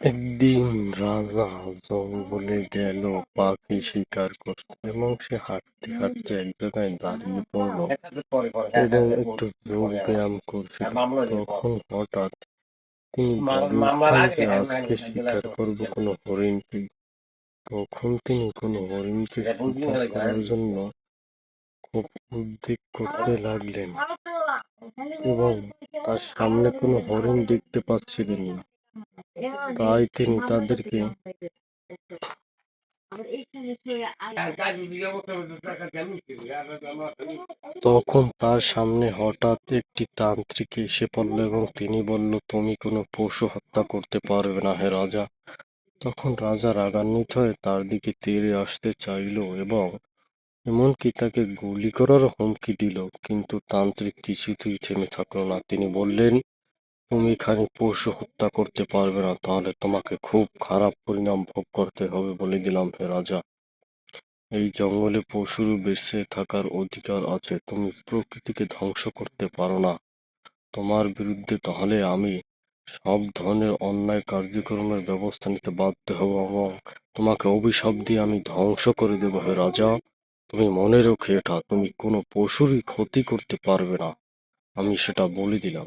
একদিন রাজা জঙ্গলে গেল পাখি শিকার করতে এবং সে হাঁটতে হাঁটতে এক জায়গায় দাঁড়িয়ে পড়লো এবং একটু যোগ ব্যায়াম করছিল। তখন হঠাৎ তিনি ভাবলেন যে আজকে শিকার করবো কোনো হরিণকে। তখন তিনি কোনো হরিণকে শিকার করার জন্য খুব উদ্যোগ করতে লাগলেন এবং তার সামনে কোনো হরিণ দেখতে পাচ্ছিলেন না। তাই তিনি তাদেরকে তখন তার সামনে হঠাৎ একটি তান্ত্রিক এসে পড়ল এবং তিনি বলল, তুমি কোনো পশু হত্যা করতে পারবে না হে রাজা। তখন রাজা রাগান্বিত হয়ে তার দিকে তেড়ে আসতে চাইল এবং এমনকি তাকে গুলি করার হুমকি দিল, কিন্তু তান্ত্রিক কিছুতেই থেমে থাকলো না। তিনি বললেন, তুমি এখানে পশু হত্যা করতে পারবে না, তাহলে তোমাকে খুব খারাপ পরিণাম ভোগ করতে হবে বলে দিলাম হে রাজা। এই জঙ্গলে পশুর বেঁচে থাকার অধিকার আছে, তুমি প্রকৃতিকে ধ্বংস করতে পারো না। তোমার বিরুদ্ধে তাহলে আমি সব ধরনের অন্যায় কার্যক্রমের ব্যবস্থা নিতে বাধ্য হব এবং তোমাকে অভিশাপ দিয়ে আমি ধ্বংস করে দেব হে রাজা। তুমি মনে রেখো এটা, তুমি কোনো পশুরই ক্ষতি করতে পারবে না, আমি সেটা বলে দিলাম।